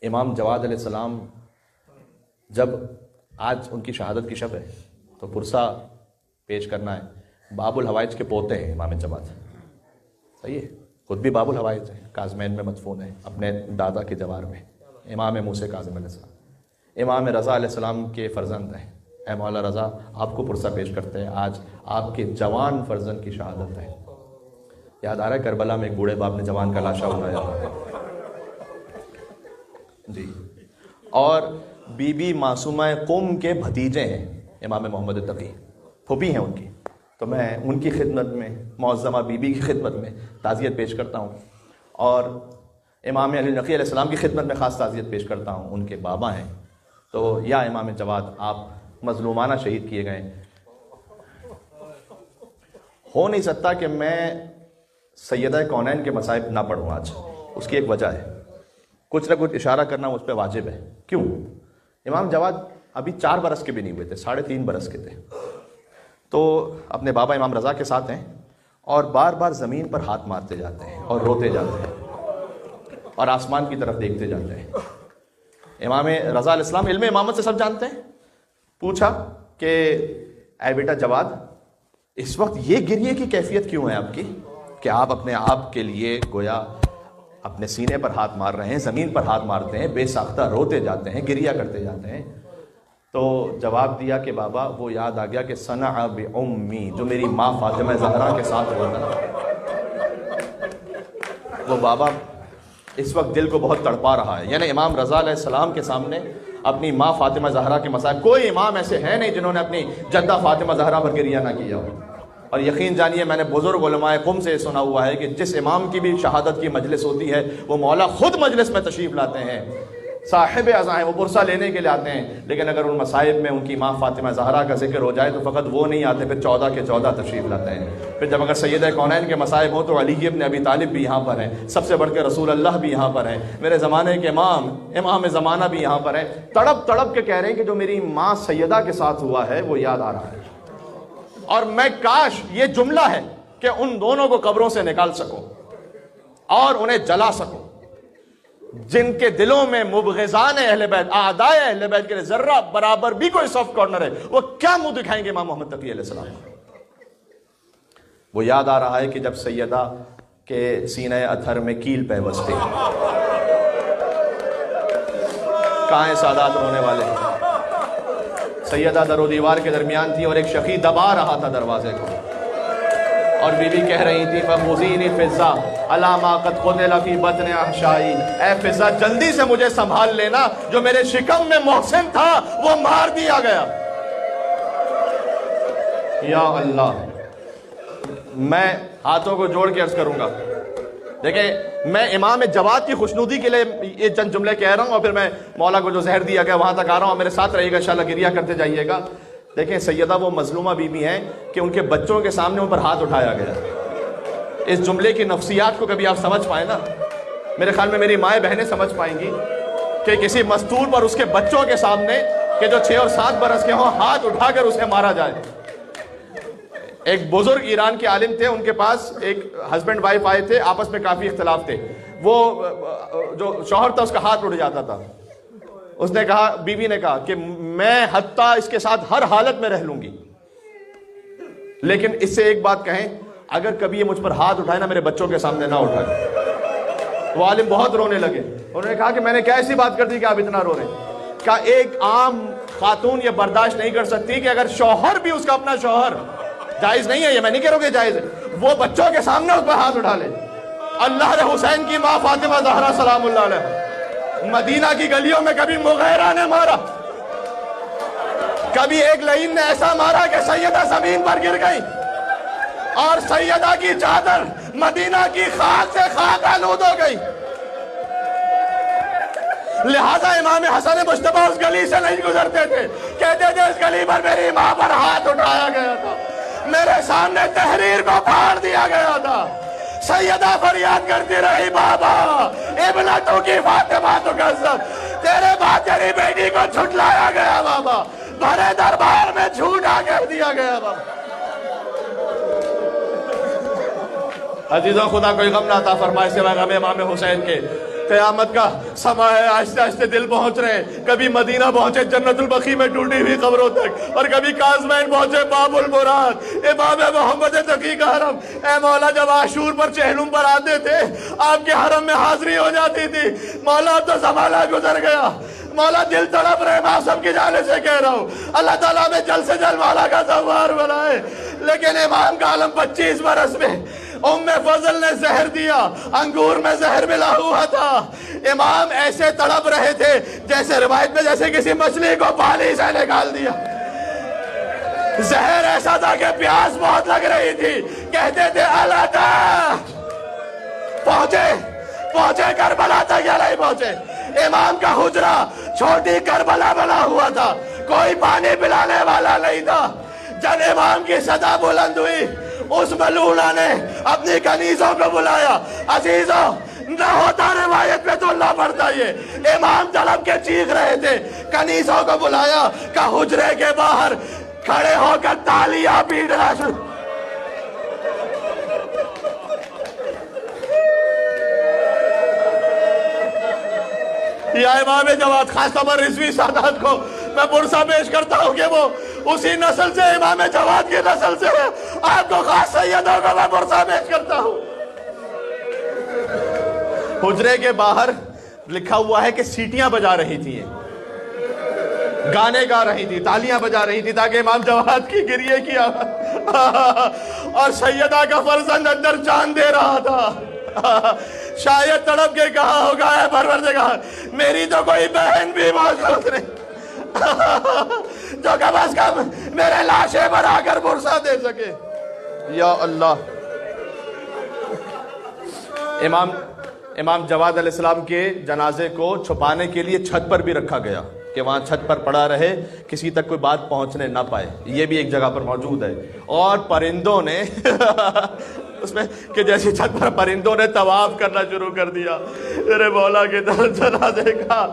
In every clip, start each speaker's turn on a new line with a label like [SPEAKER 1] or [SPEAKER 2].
[SPEAKER 1] امام جواد علیہ السلام جب آج ان کی شہادت کی شب ہے تو پرسہ پیش کرنا ہے، باب الحوائج کے پوتے ہیں امام جواد، صحیح ہے، خود بھی باب الحوائج ہیں، کاظمین میں مدفون ہیں اپنے دادا کے جوار میں، امام موسیٰ کاظم علیہ السلام امام رضا علیہ السلام کے فرزند ہیں۔ اے مولا رضا، آپ کو پرسہ پیش کرتے ہیں، آج آپ کے جوان فرزند کی شہادت ہے۔ یاد آ رہا ہے کربلا میں ایک بوڑھے باپ نے جوان کا لاشا اٹھایا جی، اور بی بی معصومہ قم کے بھتیجے ہیں امام محمد تقی، پھوپھی ہیں ان کی، تو میں ان کی خدمت میں، معظمہ بی بی کی خدمت میں تعزیت پیش کرتا ہوں، اور امام علی نقی علیہ السلام کی خدمت میں خاص تعزیت پیش کرتا ہوں، ان کے بابا ہیں۔ تو یا امام جواد، آپ مظلومانہ شہید کیے گئے۔ ہو نہیں سکتا کہ میں سیدہ کونین کے مصائب نہ پڑھوں آج، اس کی ایک وجہ ہے، کچھ نہ کچھ اشارہ کرنا مجھ پہ واجب ہے۔ کیوں؟ امام جواد ابھی 4 برس کے بھی نہیں ہوئے تھے، 3.5 برس کے تھے، تو اپنے بابا امام رضا کے ساتھ ہیں، اور بار بار زمین پر ہاتھ مارتے جاتے ہیں اور روتے جاتے ہیں اور آسمان کی طرف دیکھتے جاتے ہیں۔ امام رضا علیہ السلام علم امامت سے سب جانتے ہیں، پوچھا کہ اے بیٹا جواد، اس وقت یہ گریے کی کیفیت کیوں ہے آپ کی، کہ آپ اپنے آپ کے لیے گویا اپنے سینے پر ہاتھ مار رہے ہیں، زمین پر ہاتھ مارتے ہیں، بے ساختہ روتے جاتے ہیں، گریہ کرتے جاتے ہیں۔ تو جواب دیا کہ بابا، وہ یاد آ گیا کہ صنع بأمی، جو میری ماں فاطمہ زہرا کے ساتھ ہوا تھا، وہ بابا اس وقت دل کو بہت تڑپا رہا ہے۔ یعنی امام رضا علیہ السلام کے سامنے اپنی ماں فاطمہ زہرا کے مسائل، کوئی امام ایسے ہیں نہیں جنہوں نے اپنی جدہ فاطمہ زہرا پر گریہ نہ کیا ہو۔ اور یقین جانیے، میں نے بزرگ علماء قم سے سنا ہوا ہے کہ جس امام کی بھی شہادت کی مجلس ہوتی ہے، وہ مولا خود مجلس میں تشریف لاتے ہیں، صاحب عزا ہیں، وہ پرسہ لینے کے لیے آتے ہیں، لیکن اگر ان مصائب میں ان کی ماں فاطمہ زہرا کا ذکر ہو جائے تو فقط وہ نہیں آتے، پھر 14 کے 14 تشریف لاتے ہیں۔ پھر جب اگر سیدہ کونین کے مصائب ہوں تو علی ابن ابی طالب بھی یہاں پر ہیں، سب سے بڑھ کے رسول اللہ بھی یہاں پر ہیں، میرے زمانے کے امام زمانہ بھی یہاں پر ہیں، تڑپ تڑپ کے کہہ رہے ہیں کہ جو میری ماں سیدہ کے ساتھ ہوا ہے وہ یاد آ رہا ہے، اور میں کاش یہ جملہ ہے کہ ان دونوں کو قبروں سے نکال سکوں اور انہیں جلا سکوں، جن کے دلوں میں مبغضان اہل بیت، اعداء اہل بیت کے لیے ذرہ برابر بھی کوئی سافٹ کارنر ہے، وہ کیا منہ دکھائیں گے امام محمد تقی علیہ السلام کو۔ وہ یاد آ رہا ہے کہ جب سیدہ کے سینہ اطہر میں کیل پیوست تھی، کہاں ہیں سادات رونے والے؟ سیدہ در و دیوار کے درمیان تھی اور ایک شقی دبا رہا تھا دروازے کو، اور بی بی کہہ رہی تھی فَخُذِينِ فِضَّا عَلَىٰ مَا قَدْ قُتِلَ فِي بَطْنِ أَحْشَائِي، اے فضا جلدی سے مجھے سنبھال لینا، جو میرے شکم میں محسن تھا وہ مار دیا گیا۔ یا اللہ، میں ہاتھوں کو جوڑ کے عرض کروں گا، دیکھیں میں امام جواد کی خوشنودی کے لیے یہ چند جملے کہہ رہا ہوں، اور پھر میں مولا کو جو زہر دیا گیا وہاں تک آ رہا ہوں، میرے ساتھ رہیے گا انشاءاللہ، گریہ کرتے جائیے گا۔ دیکھیں سیدہ وہ مظلومہ بی بی ہیں کہ ان کے بچوں کے سامنے ان پر ہاتھ اٹھایا گیا۔ اس جملے کی نفسیات کو کبھی آپ سمجھ پائیں نا، میرے خیال میں میری مائیں بہنیں سمجھ پائیں گی کہ کسی مستور پر اس کے بچوں کے سامنے کہ جو 6 اور 7 برس کے ہوں، ہاتھ اٹھا کر اسے مارا جائے۔ ایک بزرگ ایران کے عالم تھے، ان کے پاس ایک ہسبینڈ وائف آئے تھے، آپس میں کافی اختلاف تھے، وہ جو شوہر تھا اس کا ہاتھ اٹھ جاتا تھا، اس نے کہا، بیوی نے کہا کہ میں حتیٰ اس کے ساتھ ہر حالت میں رہ لوں گی، لیکن اس سے ایک بات کہیں، اگر کبھی یہ مجھ پر ہاتھ اٹھائے نا میرے بچوں کے سامنے نہ اٹھائے۔ وہ عالم بہت رونے لگے، انہوں نے کہا کہ میں نے کیا ایسی بات کر دی کہ آپ اتنا رو رہے ہیں؟ کہا ایک عام خاتون یہ برداشت نہیں کر سکتی کہ اگر شوہر بھی، اس کا اپنا شوہر، جائز نہیں ہے یہ، میں نہیں کہہ رہا ہوں کہ جائز ہے، وہ بچوں کے سامنے اس پر ہاتھ اٹھا لے۔ اللہ نے حسین کی ماں فاطمہ زہرا سلام اللہ علیہ مدینہ کی گلیوں میں کبھی مغیرہ نے مارا، کبھی ایک لعین نے ایسا مارا کہ سیدہ زمین پر گر گئی، اور سیدہ کی چادر مدینہ کی خاک سے خاک آلود ہو گئی۔ لہذا امام حسن مجتبی اس گلی سے نہیں گزرتے تھے، کہتے تھے اس گلی پر میری ماں پر ہاتھ اٹھایا گیا تھا، میرے سامنے تحریر کو پھاڑ دیا گیا تھا۔ سیدہ فریاد کرتی رہی، بابا ابنتوں کی فاطمہ تکذب، تیرے بعد تیری بیٹی کو جھٹلایا گیا بابا، بھرے دربار میں جھوٹا کہہ دیا گیا بابا۔ عزیزوں خدا کوئی غم نہ عطا فرمائے سوائے غم امام حسین کے۔ قیامت کا سما ہے، آہستہ آہستہ دل پہنچ رہے ہیں، کبھی مدینہ پہنچے جنت البقیع میں ٹوٹی ہوئی قبروں تک، اور کبھی کاظمین پہنچے باب المراد امام محمد تقی کا حرم۔ اے مولا جب عاشور پر چہلم پر آتے تھے آپ کے حرم میں حاضری ہو جاتی تھی۔ مولا اب تو زمانہ گزر گیا، مولا دل تڑپ رہے، معصوم کی جانب سے کہہ رہا ہوں اللہ تعالیٰ میں جلد سے جلد مولا کا زوار بنائے۔ لیکن امام کا عالم 25 برس میں ام فضل نے زہر دیا، انگور میں زہر ملا ہوا تھا۔ امام ایسے تڑپ رہے تھے جیسے روایت میں جیسے کسی مچھلی کو پانی سے نکال دیا۔ زہر ایسا تھا کہ پیاس بہت لگ رہی تھی، کہتے تھے اللہ تعالیٰ پہنچے کربلا تک یا نہیں پہنچے۔ امام کا حجرہ چھوٹی کربلا بنا ہوا تھا، کوئی پانی پلانے والا نہیں تھا۔ جب امام کی صدا بلند ہوئی اس ملعونہ نے اپنی کنیزوں کو بلایا، عزیزوں نہ ہوتا روایت میں تو نہ پڑتا یہ، امام طلب کے چیخ رہے تھے، کنیزوں کو بلایا کہ حجرے کے باہر کھڑے ہو کر تالیاں پیٹنا شروع۔ یا امام جواد، خاص طور پر رضوی سادات کو میں پرسہ پیش کرتا ہوں کہ وہ اسی نسل سے، امام جواد کی نسل سے ہے۔ آپ کو خاص سیدوں کو میں پرسہ پیش کرتا ہوں۔ حجرے کے باہر لکھا ہوا ہے کہ سیٹیاں بجا رہی تھی، گانے گا رہی تھی، تالیاں بجا رہی تھی تاکہ امام جواد کی گریے کی آواز، اور سیدہ کا فرزند اندر جان دے رہا تھا۔ شاید تڑپ کے کہا ہوگا اے پروردگار میری تو کوئی بہن بھی موجود نہیں جو کم از کم میرے لاشے پر آ کر پرسہ دے سکے۔ یا اللہ، امام جواد علیہ السلام کے جنازے کو چھپانے کے لیے چھت پر بھی رکھا گیا کہ وہاں چھت پر پڑا رہے، کسی تک کوئی بات پہنچنے نہ پائے، یہ بھی ایک جگہ پر موجود ہے۔ اور پرندوں نے اس میں کہ جیسی چھت پر پرندوں نے طواف کرنا شروع کر دیا میرے مولا کے جنازے کا۔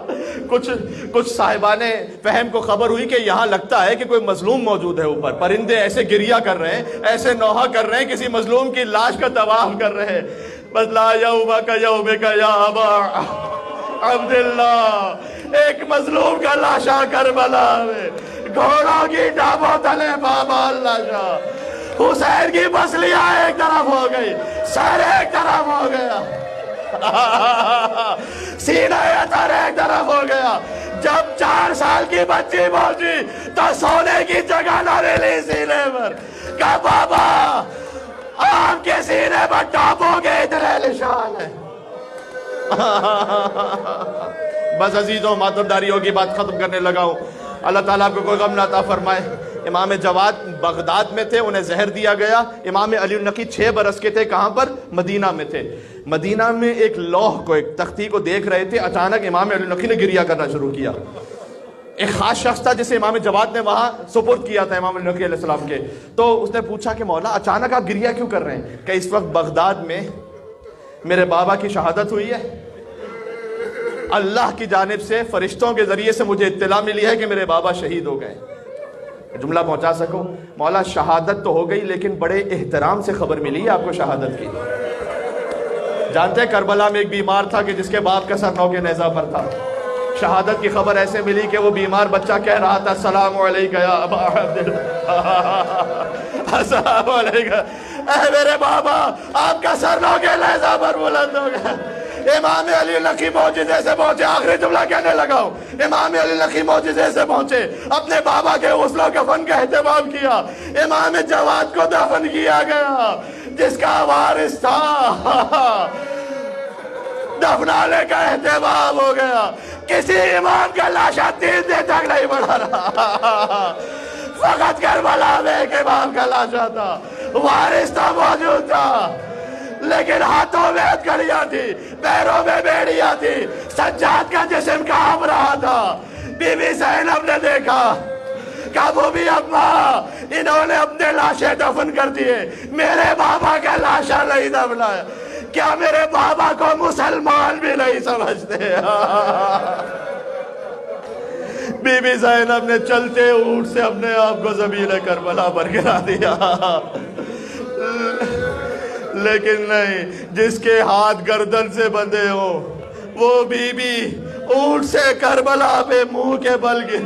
[SPEAKER 1] کچھ صاحبان فہم کو خبر ہوئی کہ یہاں لگتا ہے کہ کوئی مظلوم موجود ہے اوپر، پرندے ایسے گریا کر رہے ہیں، ایسے نوحہ کر رہے ہیں، کسی مظلوم کی لاش کا طواف کر رہے ہیں۔ بس لا یومک یومک یا ابا عبداللہ، ایک مظلوم کا لاشا کربلا میں، گھوڑوں کی ڈابوں تلے بابا اللہ شاہ، حسین کی پسلیاں ایک طرف ہو گئی، سر ایک طرف ہو گیا، سینہ اثر ایک طرف ہو گیا۔ جب 4 سال کی بچی پہنچی تو سونے کی جگہ نہ ملی سینے پر، کہا بابا آپ کے سینے پر ٹاپوں کے اتنے نشان ہیں۔ بس عزیزوں، ماتمداریوں کی بات ختم کرنے لگا ہوں۔ اللہ تعالیٰ آپ کو کوئی غم نہ عطا فرمائے۔ امام جواد بغداد میں تھے، انہیں زہر دیا گیا۔ امام علی النقی 6 برس کے تھے، کہاں پر؟ مدینہ میں تھے۔ مدینہ میں ایک لوح کو، ایک تختی کو دیکھ رہے تھے، اچانک امام علی النقی نے گریہ کرنا شروع کیا۔ ایک خاص شخص تھا جسے امام جواد نے وہاں سپرد کیا تھا امام علی نقی علیہ السلام کے، تو اس نے پوچھا کہ مولا اچانک آپ گریہ کیوں کر رہے ہیں؟ کہ اس وقت بغداد میں میرے بابا کی شہادت ہوئی ہے، اللہ کی جانب سے فرشتوں کے ذریعے سے مجھے اطلاع ملی ہے کہ میرے بابا شہید ہو گئے۔ جملہ پہنچا سکو؟ مولا شہادت تو ہو گئی لیکن بڑے احترام سے خبر ملی ہے آپ کو شہادت کی۔ جانتے ہیں کربلا میں ایک بیمار تھا کہ جس کے باپ کا سر نو کے نیزہ پر تھا، شہادت کی خبر ایسے ملی کہ وہ بیمار بچہ کہہ رہا تھا السلام علیکم یا ابا عبداللہ، السلام علیکم اے میرے بابا، آپ کا سر نو کے نیزہ پر بلند ہو گیا۔ امام علی نقی معجزے سے پہنچے، آخری جملہ کہنے لگا ہوں، امام علی نقی معجزے سے پہنچے، اپنے بابا کے غسل و کفن کا اہتمام کیا، امام جواد کو دفن کیا گیا، جس کا وارث تھا دفنانے کا اہتمام ہو گیا۔ کسی امام کا لاشا 3 دن تک نہیں بڑھا رہا، فقط کربلا میں ایک امام کا لاشا تھا، وارث تھا، موجود تھا، لیکن ہاتھوں میں ہتھکڑیاں تھی، پیروں میں بیڑیاں تھی، سجاد کا جسم کانپ رہا تھا۔ بی بی زینب نے دیکھا کہ وہ بھی اماں انہوں نے اپنے لاشیں دفن کر دیے، میرے بابا کا لاشا نہیں دفنایا، کیا میرے بابا کو مسلمان بھی نہیں سمجھتے؟ بی بی زینب نے چلتے اونٹ سے اپنے آپ کو زمین کربلا پر گرا دیا، لیکن نہیں، جس کے ہاتھ گردن سے بندھے ہوں وہ بی بی اونٹ سے کربلا پہ منہ کے بل گر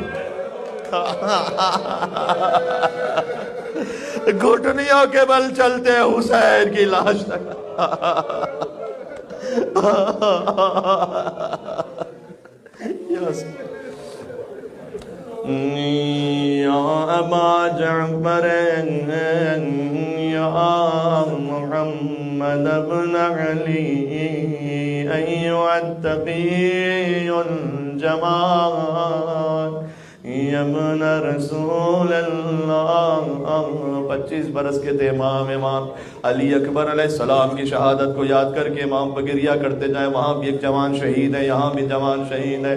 [SPEAKER 1] گھٹنیوں کے بل چلتے حسین کی لاش تک یا ابا جعفر یا محمد ابن علی ایھا التقی الجمال یا ابن رسول اللہ 25 برس کے تھے امام علی اکبر علیہ السلام کی شہادت کو یاد کر کے امام پر گریہ کرتے جائیں. وہاں بھی ایک جوان شہید ہے, یہاں بھی جوان شہید ہے.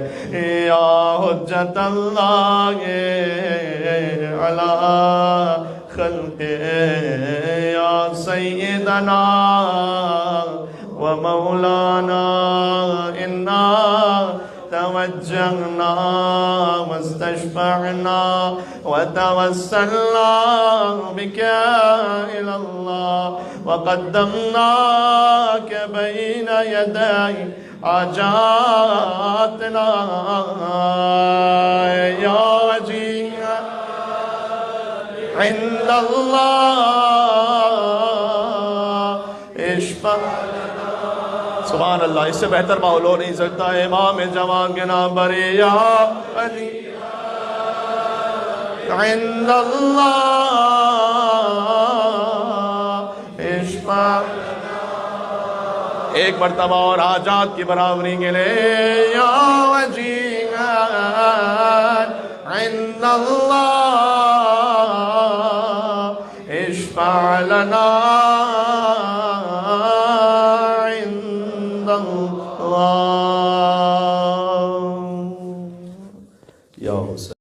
[SPEAKER 1] یا حجت اللہ علی خلق یا سیدنا و مولانا انا توجهنا واستشفعنا وتوسلنا بك إلى الله وقدمناك بين يدي حاجاتنا يا وجيه عند الله اشفع. سبحان اللہ, اس سے بہتر ماحول ہو نہیں سکتا. امام جوان کے نام پر یا علی عند اللہ اشفع. ایک مرتبہ اور حاجات کی برابری کے لئے یا وجیہان عند اللہ اشفع لنا یا حسین.